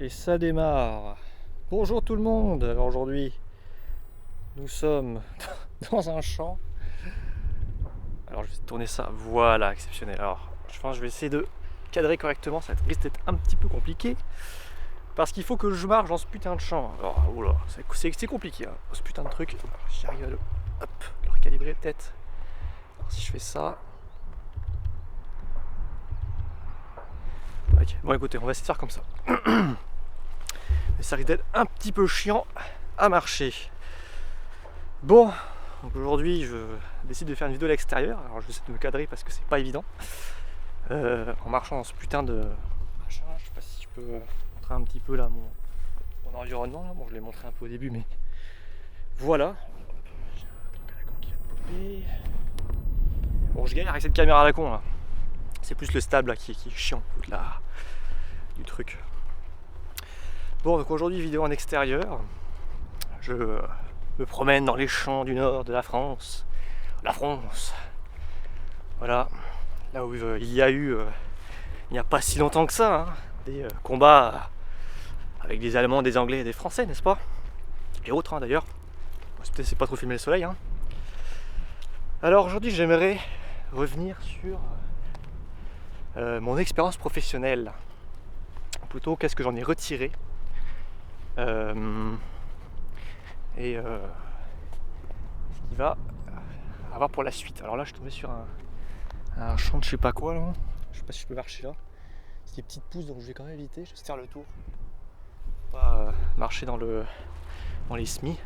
Et ça démarre. Bonjour tout le monde. Alors aujourd'hui, nous sommes dans un champ. Alors je vais tourner ça. Voilà, exceptionnel. Alors je pense que je vais essayer de cadrer correctement. Ça risque d'être un petit peu compliqué. Parce qu'il faut que je marche dans ce putain de champ. Alors, oula, c'est compliqué, hein, ce putain de truc. J'y arrive à le recalibrer peut-être. Alors, si je fais ça. Ok, bon écoutez, on va essayer de faire comme ça. Mais ça risque d'être un petit peu chiant à marcher. Bon, donc aujourd'hui je décide de faire une vidéo à l'extérieur. Alors je vais essayer de me cadrer parce que c'est pas évident. En marchant dans ce putain de machin, je sais pas si je peux montrer un petit peu là mon environnement. Là. Bon, je l'ai montré un peu au début, mais voilà. Bon, je galère avec cette caméra à la con là. C'est plus le stable là qui est chiant du truc. Bon, donc aujourd'hui vidéo en extérieur. Je me promène dans les champs du nord de la France. La France. Voilà. Là où il y a eu, il n'y a pas si longtemps que ça, hein, des combats avec des Allemands, des Anglais et des Français, n'est-ce pas? Et autres hein, d'ailleurs. C'est pas trop filmer le soleil. Hein. Alors aujourd'hui j'aimerais revenir sur mon expérience professionnelle. Plutôt qu'est-ce que j'en ai retiré. Et ce qu'il va avoir pour la suite. Alors là je suis tombé sur un champ de je sais pas quoi là. Je sais pas si je peux marcher là. C'est des petites pousses donc je vais quand même éviter. Je vais faire le tour. Pas marcher dans les semis.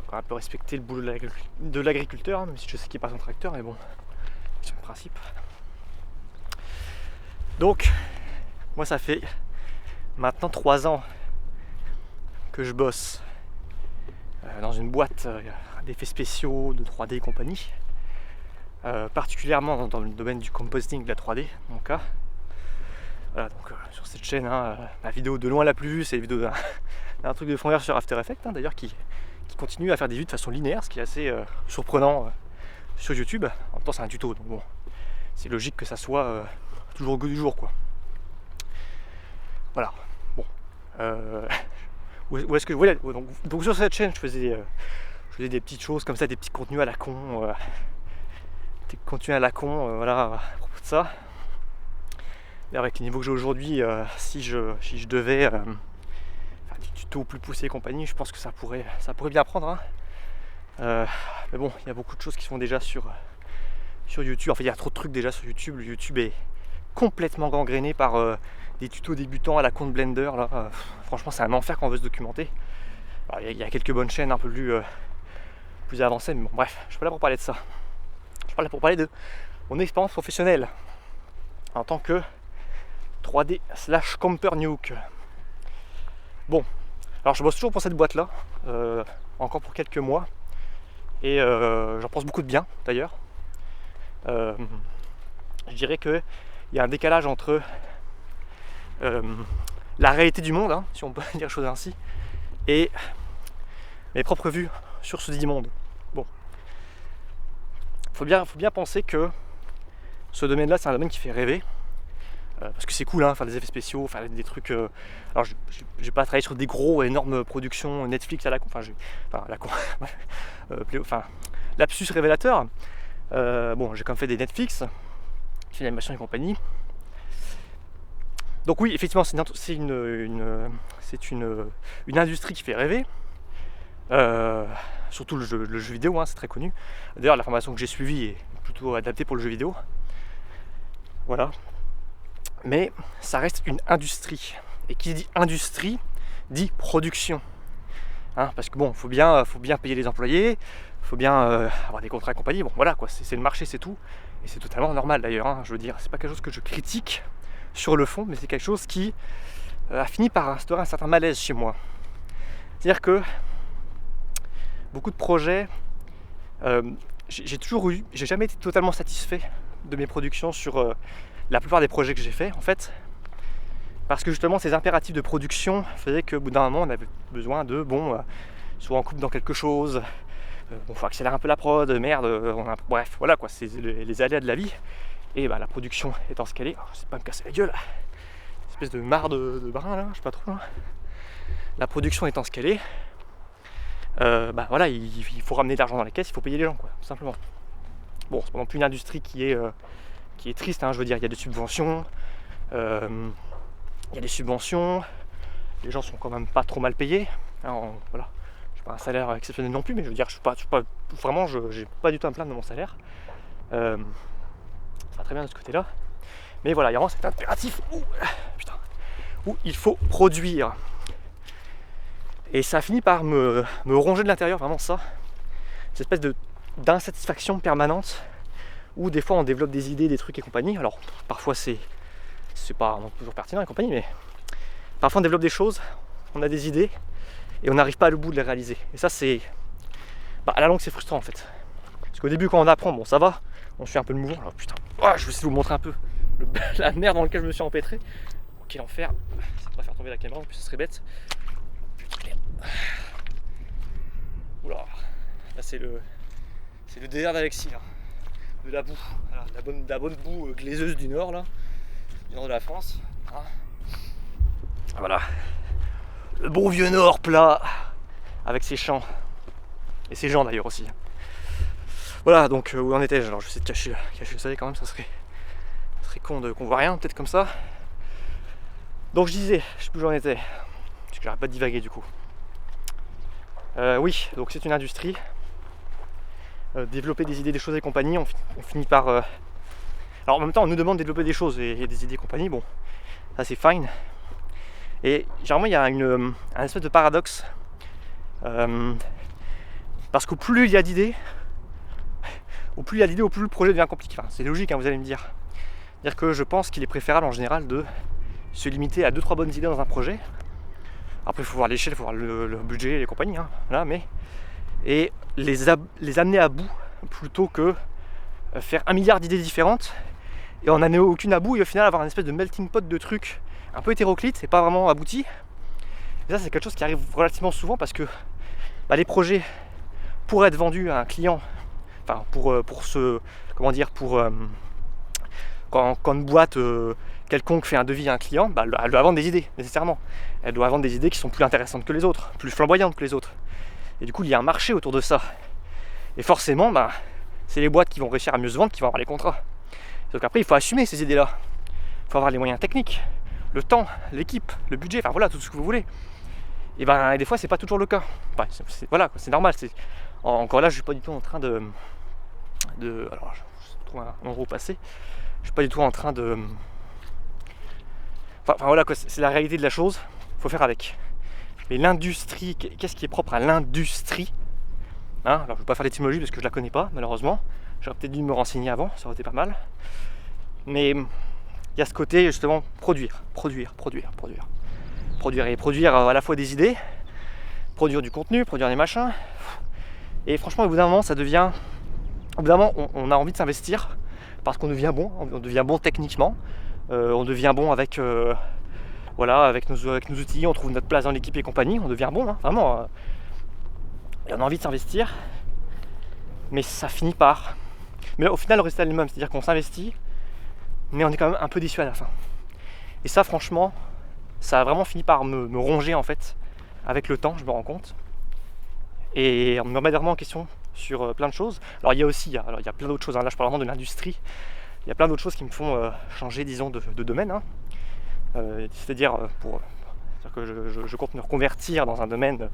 Encore un peu respecter le boulot de l'agriculteur, hein, même si je sais qu'il n'y a pas son tracteur, mais bon, c'est le principe. Donc, moi ça fait maintenant 3 ans que je bosse dans une boîte d'effets spéciaux, de 3D et compagnie, particulièrement dans le domaine du compositing, de la 3D, dans mon cas. Voilà, donc sur cette chaîne, hein, la vidéo de loin la plus vue, c'est la vidéo d'un truc de fond vert sur After Effects, hein, d'ailleurs, qui continue à faire des vues de façon linéaire, ce qui est assez surprenant sur YouTube. En même temps, c'est un tuto, donc bon, c'est logique que ça soit toujours au goût du jour, quoi. Voilà, bon. Où est-ce que voilà, donc sur cette chaîne je faisais des petites choses comme ça, des petits contenus à la con, voilà, à propos de ça. Et avec les niveaux que j'ai aujourd'hui, si je devais faire des tutos plus poussés et compagnie, je pense que ça pourrait bien prendre. Hein. Mais bon, il y a beaucoup de choses qui sont déjà sur YouTube. Enfin, il y a trop de trucs déjà sur YouTube. YouTube est complètement gangréné par des tutos débutants à la con de Blender. Là. Franchement, c'est un enfer quand on veut se documenter. Il y a quelques bonnes chaînes un peu plus avancées, mais bon, bref, je suis pas là pour parler de ça. Je suis là pour parler de mon expérience professionnelle en tant que 3D/Camper Nuke. Bon, alors je bosse toujours pour cette boîte là, encore pour quelques mois, et j'en pense beaucoup de bien d'ailleurs. Je dirais qu'il y a un décalage entre la réalité du monde, hein, si on peut dire chose ainsi, et mes propres vues sur ce dit monde. Bon, faut bien penser que ce domaine-là, c'est un domaine qui fait rêver, parce que c'est cool, hein, faire des effets spéciaux, faire des trucs. Alors, j'ai pas travaillé sur des gros, énormes productions Netflix à la con, lapsus révélateur. Bon, j'ai quand même fait des Netflix, fait l'animation et compagnie. Donc oui, effectivement, c'est une industrie qui fait rêver. Surtout le jeu vidéo, hein, c'est très connu. D'ailleurs, la formation que j'ai suivie est plutôt adaptée pour le jeu vidéo. Voilà. Mais ça reste une industrie. Et qui dit industrie, dit production. Hein, parce que bon, faut bien payer les employés, faut bien avoir des contrats et compagnie. Bon, voilà quoi, c'est le marché, c'est tout. Et c'est totalement normal d'ailleurs. Hein, je veux dire, c'est pas quelque chose que je critique sur le fond, mais c'est quelque chose qui a fini par instaurer un certain malaise chez moi. C'est-à-dire que beaucoup de projets, j'ai jamais été totalement satisfait de mes productions sur la plupart des projets que j'ai faits en fait, parce que justement ces impératifs de production faisaient qu'au bout d'un moment on avait besoin de soit on coupe dans quelque chose, faut accélérer un peu la prod, merde, bref voilà quoi, c'est les aléas de la vie. Et bah la production étant ce qu'elle est, c'est pas me casser la gueule, c'est espèce de mare de brin là, je sais pas trop. Hein. La production étant ce qu'elle est, bah voilà, il faut ramener de l'argent dans les caisses, il faut payer les gens, quoi, tout simplement. Bon, c'est pas non plus une industrie qui est triste, hein, je veux dire, il y a des subventions, les gens sont quand même pas trop mal payés. Alors, voilà, j'ai pas un salaire exceptionnel non plus, mais je veux dire, je suis pas vraiment, j'ai pas du tout à me plaindre de mon salaire. Ça va très bien de ce côté-là. Mais voilà, il y a vraiment cet impératif où il faut produire. Et ça a fini par me ronger de l'intérieur, vraiment ça. Cette espèce d'insatisfaction permanente où des fois on développe des idées, des trucs et compagnie. Alors parfois c'est pas toujours pertinent et compagnie, mais parfois on développe des choses, on a des idées et on n'arrive pas à le bout de les réaliser. Et ça c'est... à la longue c'est frustrant en fait. Parce qu'au début quand on apprend, bon ça va, on suit un peu le mouvement. Alors putain, je vais essayer de vous montrer un peu la merde dans laquelle je me suis empêtré. Oh, quel enfer, ça va faire tomber la caméra, en plus ce serait bête. Oula, là c'est le désert d'Alexis, là. De la boue, voilà, la bonne boue glaiseuse du nord, là, du nord de la France. Hein. Voilà, le bon vieux nord plat, avec ses champs, et ses gens d'ailleurs aussi. Voilà, donc où en étais-je? Alors je vais essayer de cacher le soleil quand même, ça serait con qu'on voit rien, peut-être comme ça. Donc je disais, je sais plus où j'en étais, parce que j'arrête pas de divaguer du coup. Oui, donc c'est une industrie. Développer des idées, des choses et compagnie, on finit par... Alors en même temps, on nous demande de développer des choses et des idées et compagnie, bon, ça c'est fine. Et généralement, il y a un espèce de paradoxe. Parce qu'au plus il y a d'idées, au plus le projet devient compliqué. Enfin, c'est logique, hein, vous allez me dire. C'est-à-dire que je pense qu'il est préférable en général de se limiter à 2-3 bonnes idées dans un projet. Après, il faut voir l'échelle, il faut voir le budget et les compagnies, hein, voilà, et les amener à bout plutôt que faire 1 milliard d'idées différentes et en amener aucune à bout et au final avoir une espèce de melting pot de trucs un peu hétéroclites et pas vraiment aboutis. Et ça, c'est quelque chose qui arrive relativement souvent parce que les projets, pour être vendus à un client, enfin quand une boîte quelconque fait un devis à un client, elle doit vendre des idées, nécessairement. Elle doit vendre des idées qui sont plus intéressantes que les autres, plus flamboyantes que les autres. Et du coup, il y a un marché autour de ça. Et forcément, c'est les boîtes qui vont réussir à mieux se vendre qui vont avoir les contrats. Donc après, il faut assumer ces idées-là. Il faut avoir les moyens techniques, le temps, l'équipe, le budget, enfin voilà, tout ce que vous voulez. Et des fois, c'est pas toujours le cas. Voilà, c'est normal. Encore là, je suis pas du tout en train de... Alors, je trouve un endroit où passer. Je suis pas du tout en train de... Enfin voilà, c'est la réalité de la chose. Il faut faire avec. Mais l'industrie, qu'est-ce qui est propre à l'industrie, hein? Alors je ne vais pas faire l'étymologie parce que je ne la connais pas, malheureusement. J'aurais peut-être dû me renseigner avant, ça aurait été pas mal. Mais il y a ce côté justement produire et produire à la fois des idées, produire du contenu, produire des machins. Et franchement, au bout d'un moment, on a envie de s'investir parce qu'on devient bon techniquement, on devient bon avec nos outils, on trouve notre place dans l'équipe et compagnie, on devient bon, hein, vraiment. Et on a envie de s'investir, mais ça finit par... Mais là, au final, le résultat est le même, c'est-à-dire qu'on s'investit, mais on est quand même un peu déçu à la fin. Et ça, franchement, ça a vraiment fini par me ronger, en fait, avec le temps, je me rends compte. Et on me remet vraiment en question sur plein de choses. Alors, il y a plein d'autres choses, hein. Là, je parle vraiment de l'industrie. Il y a plein d'autres choses qui me font changer, disons, de domaine, hein. C'est-à-dire que je compte me reconvertir dans un domaine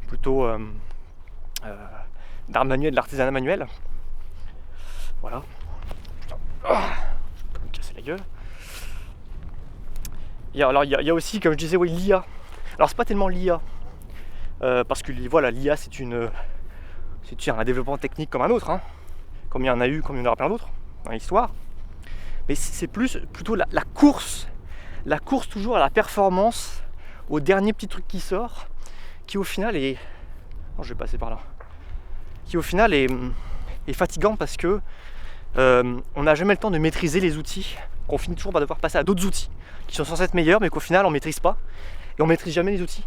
plutôt d'art manuel, de l'artisanat manuel. Voilà. Putain. Je peux me casser la gueule. Il y a aussi, comme je disais, oui, l'IA. Alors c'est pas tellement l'IA, parce que voilà, l'IA c'est un développement technique comme un autre, hein. Comme il y en a eu, comme il y en aura plein d'autres dans l'histoire. Mais c'est plutôt la course toujours à la performance, au dernier petit truc qui sort, qui au final est... Non, je vais passer par là. Qui au final est fatigant parce que on n'a jamais le temps de maîtriser les outils, qu'on finit toujours par devoir passer à d'autres outils qui sont censés être meilleurs, mais qu'au final on maîtrise pas, et on maîtrise jamais les outils.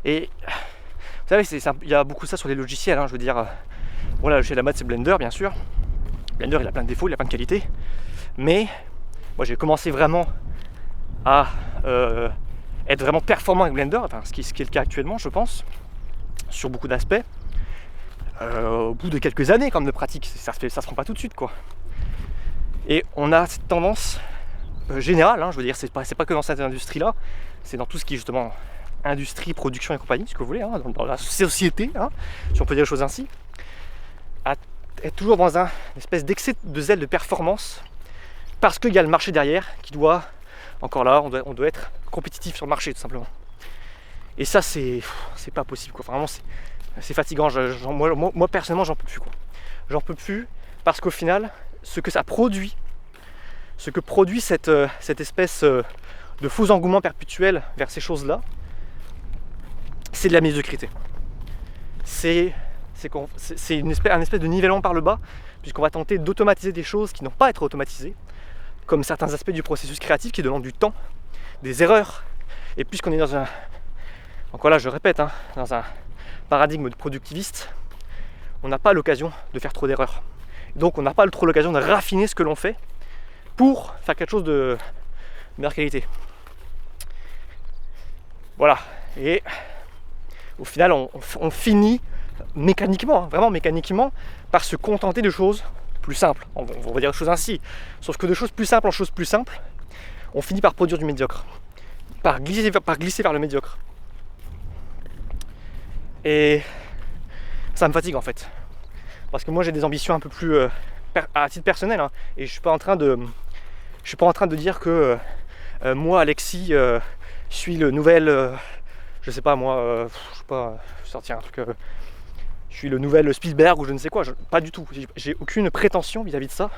Et vous savez, il y a beaucoup ça sur les logiciels, hein, je veux dire, bon là, chez la mode c'est Blender, bien sûr. Blender, il a plein de défauts, il a plein de qualités, mais moi j'ai commencé vraiment à être vraiment performant avec Blender, enfin, ce qui est le cas actuellement, je pense, sur beaucoup d'aspects. Au bout de quelques années quand même de pratique, ça se prend pas tout de suite, quoi. Et on a cette tendance générale, je veux dire, c'est pas que dans cette industrie-là, c'est dans tout ce qui est justement industrie, production et compagnie, ce que vous voulez, dans la société, si on peut dire les choses ainsi, à être toujours dans une espèce d'excès de zèle de performance, parce qu'il y a le marché derrière qui doit, encore là, on doit être compétitif sur le marché, tout simplement. Et ça, c'est pas possible, quoi. Enfin, vraiment, c'est fatigant. Moi, personnellement, j'en peux plus, quoi. J'en peux plus, parce qu'au final, ce que produit cette espèce de faux engouement perpétuel vers ces choses-là, c'est de la médiocrité. C'est un espèce de nivellement par le bas, puisqu'on va tenter d'automatiser des choses qui n'ont pas à être automatisées, comme certains aspects du processus créatif qui demandent du temps, des erreurs. Et puisqu'on est dans un, encore là je répète, dans un paradigme productiviste, on n'a pas l'occasion de faire trop d'erreurs. Donc on n'a pas trop l'occasion de raffiner ce que l'on fait pour faire quelque chose de meilleure qualité. Voilà. Et au final, on finit mécaniquement, vraiment mécaniquement, par se contenter de choses plus simples. On va dire des choses ainsi. Sauf que de choses plus simples en choses plus simples, on finit par produire du médiocre. Par glisser vers le médiocre. Et ça me fatigue en fait. Parce que moi j'ai des ambitions un peu plus à titre personnel. Et je suis pas en train de dire que moi, Alexis, je suis le nouvel... je sais pas moi, je sais pas, sortir un truc... je suis le nouvel Spielberg ou je ne sais quoi, pas du tout. J'ai aucune prétention vis-à-vis de ça.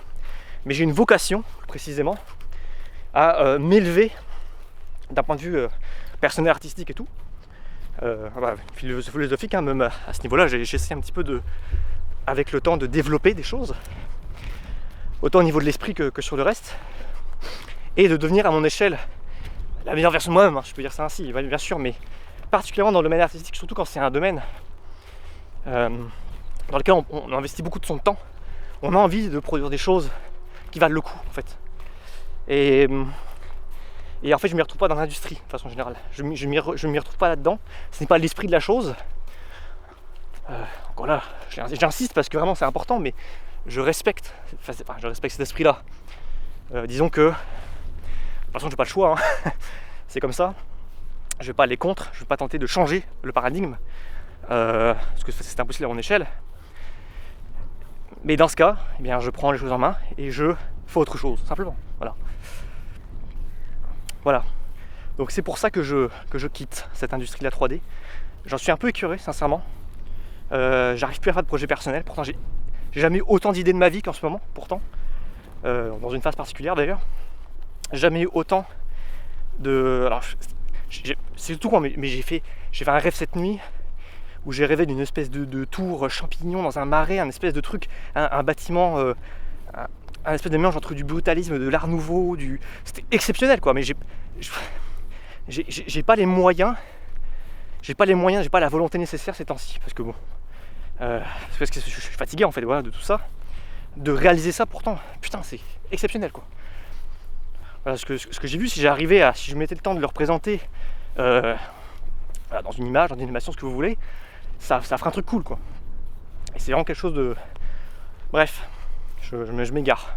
Mais j'ai une vocation, précisément, à m'élever d'un point de vue personnel, artistique et tout. Philosophique, même à ce niveau-là, j'essaie un petit peu avec le temps de développer des choses. Autant au niveau de l'esprit que sur le reste. Et de devenir à mon échelle la meilleure version de moi-même, je peux dire ça ainsi, bien sûr, mais particulièrement dans le domaine artistique, surtout quand c'est un domaine dans lequel on investit beaucoup de son temps, on a envie de produire des choses qui valent le coup en fait. Et en fait je m'y retrouve pas dans l'industrie de façon générale, je m'y retrouve pas là-dedans, ce n'est pas l'esprit de la chose. Encore là, j'insiste parce que vraiment c'est important, mais je respecte cet esprit-là. Disons que de toute façon j'ai pas le choix, c'est comme ça. Je vais pas aller contre, je vais pas tenter de changer le paradigme, parce que c'est impossible à mon échelle. Mais dans ce cas, eh bien, je prends les choses en main et je fais autre chose, simplement. Voilà. Donc c'est pour ça que je quitte cette industrie de la 3D. J'en suis un peu écœuré, sincèrement. J'arrive plus à faire de projet personnel. Pourtant, j'ai jamais eu autant d'idées de ma vie qu'en ce moment. Pourtant, dans une phase particulière d'ailleurs, jamais eu autant de. Alors, c'est tout quoi, mais j'ai fait un rêve cette nuit où j'ai rêvé d'une espèce de tour champignon dans un marais, un espèce de truc, un bâtiment, un espèce de mélange entre du brutalisme, de l'art nouveau, c'était exceptionnel quoi. Mais j'ai pas les moyens, j'ai pas la volonté nécessaire ces temps-ci, parce que bon, parce que je suis fatigué en fait, voilà, de tout ça, de réaliser ça pourtant, putain, c'est exceptionnel quoi. Voilà, ce que j'ai vu, si je mettais le temps de le représenter dans une image, dans une animation, ce que vous voulez, ça fera un truc cool quoi. Et c'est vraiment quelque chose de... Bref, je m'égare.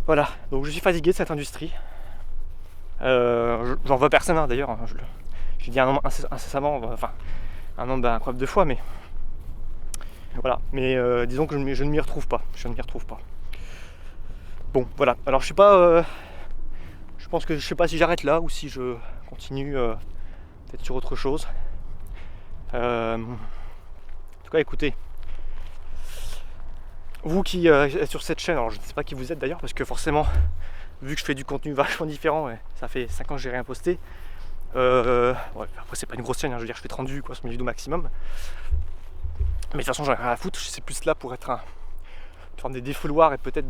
Voilà, donc je suis fatigué de cette industrie. J'en veux personne d'ailleurs, j'ai dit un nombre incessamment, enfin un nombre incroyable de fois, mais voilà, mais disons que je ne m'y retrouve pas, Bon, voilà, alors je sais pas, je pense que je sais pas si j'arrête là ou si je continue peut-être sur autre chose. En tout cas, écoutez, vous qui êtes sur cette chaîne, alors je ne sais pas qui vous êtes d'ailleurs, parce que forcément, vu que je fais du contenu vachement différent, et ça fait 5 ans que j'ai rien posté, ouais, après c'est pas une grosse chaîne, je veux dire je fais 30 vues quoi, sur mes vidéos maximum, mais de toute façon j'en ai rien à foutre, c'est plus là pour être une forme de défouloir et peut-être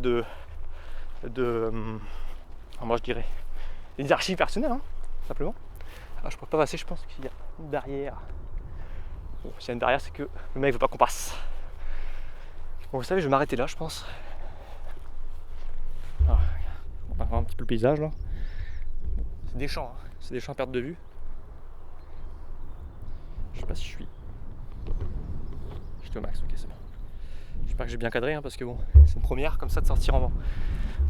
moi je dirais des archives personnelles, simplement. Je pourrais pas passer, je pense qu'il y a une barrière. Bon, s'il y a une barrière, c'est que le mec veut pas qu'on passe. Bon, vous savez, je vais m'arrêter là, je pense. On va voir un petit peu le paysage là. C'est des champs, hein. C'est des champs à perte de vue. Je sais pas si je suis au max, ok c'est bon. J'espère que j'ai bien cadré, hein, parce que bon, c'est une première comme ça de sortir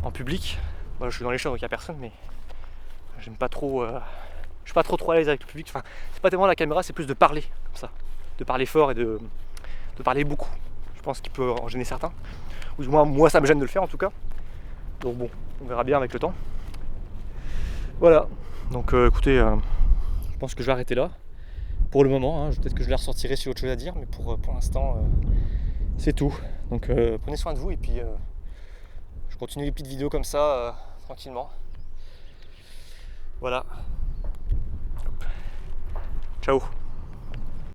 en public. Moi je suis dans les champs donc il n'y a personne, mais j'aime pas trop. Je suis pas trop à l'aise avec le public. Enfin, c'est pas tellement la caméra, c'est plus de parler comme ça, de parler fort et de parler beaucoup. Je pense qu'il peut en gêner certains. Ou du moins moi ça me gêne de le faire en tout cas. Donc bon, on verra bien avec le temps. Voilà. Donc écoutez, je pense que je vais arrêter là. Pour le moment, hein. Peut-être que je les ressortirai si j'ai autre chose à dire, mais pour l'instant, c'est tout. Donc prenez soin de vous et puis je continue les petites vidéos comme ça, tranquillement. Voilà. Ciao.